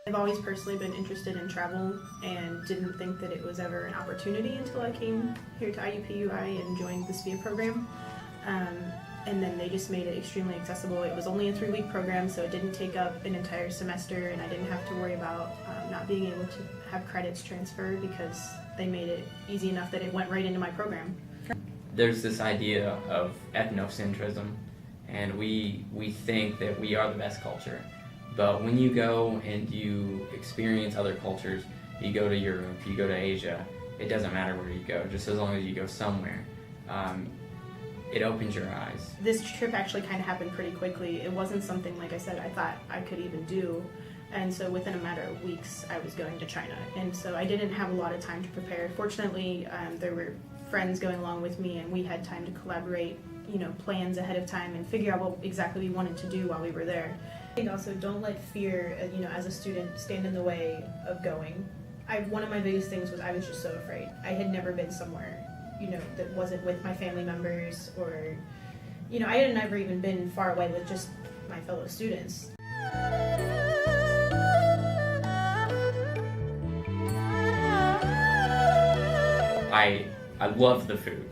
I've always personally been interested in travel and didn't think that it was ever an opportunity until I came here to IUPUI and joined the SPIA program. And then they just made it extremely accessible. It was only a 3-week program, so it didn't take up an entire semester, and I didn't have to worry about not being able to have credits transferred because they made it easy enough that it went right into my program. There's this idea of ethnocentrism, and we think that we are the best culture. But when you go and you experience other cultures, you go to Europe, you go to Asia, it doesn't matter where you go, just as long as you go somewhere. It opens your eyes. This trip actually kind of happened pretty quickly. It wasn't something, like I said, I thought I could even do. And so within a matter of weeks, I was going to China. And so I didn't have a lot of time to prepare. Fortunately, there were friends going along with me, and we had time to collaborate, plans ahead of time and figure out what exactly we wanted to do while we were there. I think also don't let fear, as a student, stand in the way of going. One of my biggest things was I was just so afraid. I had never been somewhere that wasn't with my family members, or, I had never even been far away with just my fellow students. I love the food,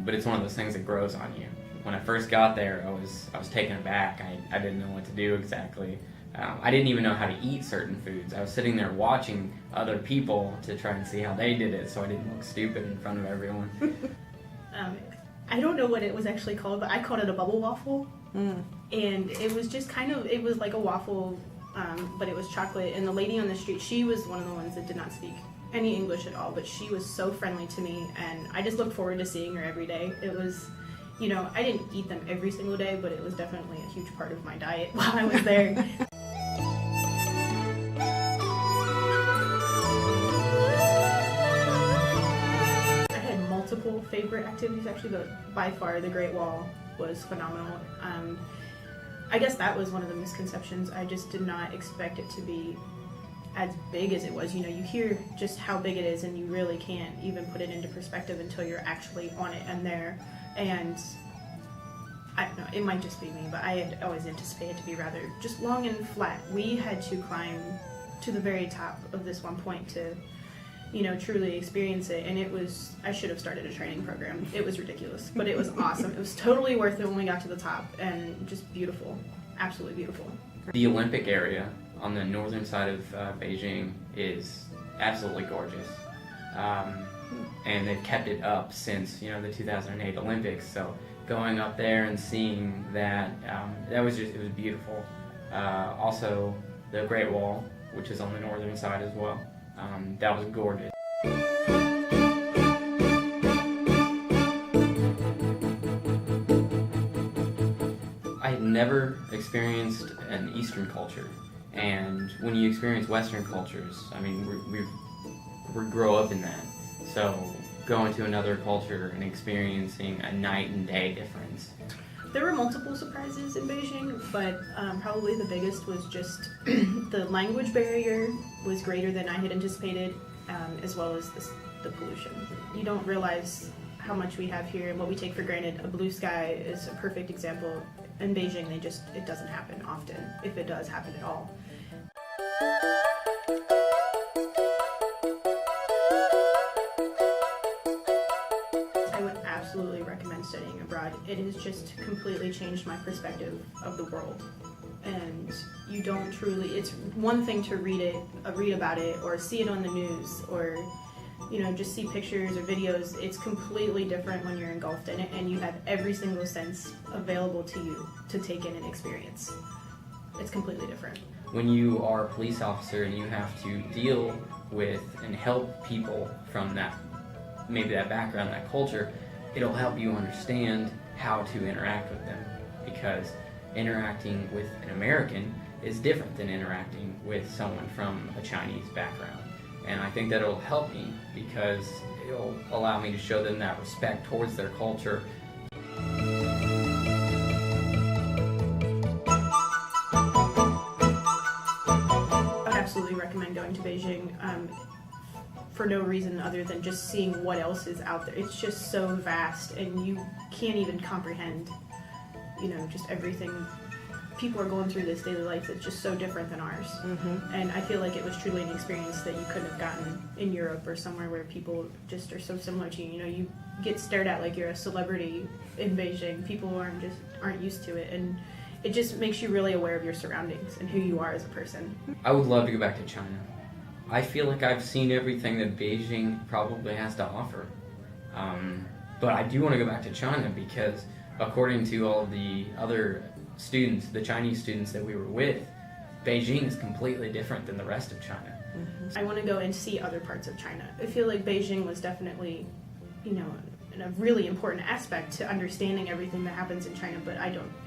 but it's one of those things that grows on you. When I first got there, I was taken aback. I didn't know what to do exactly. I didn't even know how to eat certain foods. I was sitting there watching other people to try and see how they did it, so I didn't look stupid in front of everyone. I don't know what it was actually called, but I called it a bubble waffle. And it was just it was like a waffle, but it was chocolate. And the lady on the street, she was one of the ones that did not speak any English at all, but she was so friendly to me, and I just looked forward to seeing her every day. It was, I didn't eat them every single day, but it was definitely a huge part of my diet while I was there. I had multiple favorite activities actually, but by far the Great Wall was phenomenal. I guess that was one of the misconceptions. I just did not expect it to be as big as it was. You hear just how big it is, and you really can't even put it into perspective until you're actually on it and there. And I don't know, it might just be me, but I had always anticipated it to be rather just long and flat. We had to climb to the very top of this one point to, truly experience it, and I should have started a training program. It was ridiculous, but it was awesome. It was totally worth it when we got to the top, and just beautiful, absolutely beautiful. The Olympic area on the northern side of Beijing is absolutely gorgeous. And they've kept it up since, the 2008 Olympics. So going up there and seeing that, it was beautiful. Also, the Great Wall, which is on the northern side as well, that was gorgeous. I had never experienced an Eastern culture, and when you experience Western cultures, we grow up in that. So going to another culture and experiencing a night and day difference. There were multiple surprises in Beijing, but probably the biggest was just the language barrier was greater than I had anticipated, as well as the pollution. You don't realize how much we have here and what we take for granted. A blue sky is a perfect example. In Beijing, it doesn't happen often, if it does happen at all. I would absolutely recommend studying abroad. It has just completely changed my perspective of the world. And you don't truly, it's one thing to read about it, or see it on the news, or just see pictures or videos. It's completely different when you're engulfed in it, and you have every single sense available to you to take in and experience. It's completely different. When you are a police officer and you have to deal with and help people from that background, that culture, it'll help you understand how to interact with them, because interacting with an American is different than interacting with someone from a Chinese background. And I think that it'll help me because it'll allow me to show them that respect towards their culture. I would absolutely recommend going to Beijing for no reason other than just seeing what else is out there. It's just so vast, and you can't even comprehend, just everything people are going through this daily life that's just so different than ours. And I feel like it was truly an experience that you couldn't have gotten in Europe or somewhere where people just are so similar to you. You know, you get stared at like you're a celebrity in Beijing. People aren't used to it, and it just makes you really aware of your surroundings and who you are as a person. I would love to go back to China. I feel like I've seen everything that Beijing probably has to offer. But I do want to go back to China because according to all of the other students, the Chinese students that we were with, Beijing is completely different than the rest of China. I want to go and see other parts of China. I feel like Beijing was definitely, you know, a really important aspect to understanding everything that happens in China, but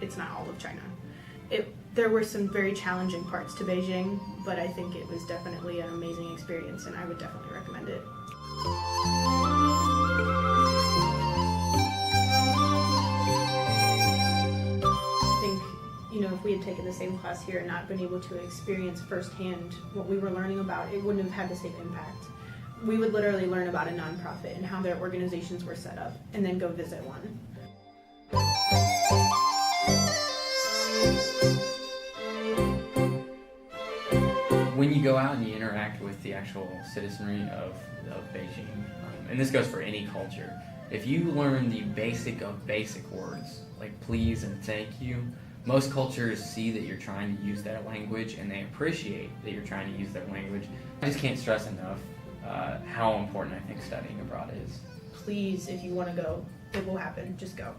it's not all of China. There were some very challenging parts to Beijing, but I think it was definitely an amazing experience, and I would definitely recommend it. I think, you know, if we had taken the same class here and not been able to experience firsthand what we were learning about, it wouldn't have had the same impact. We would literally learn about a nonprofit and how their organizations were set up, and then go visit one. When you go out and you interact with the actual citizenry of Beijing, and this goes for any culture, if you learn the basic of basic words, like please and thank you, most cultures see that you're trying to use their language and they appreciate that you're trying to use their language. I just can't stress enough how important I think studying abroad is. Please, if you want to go, it will happen. Just go.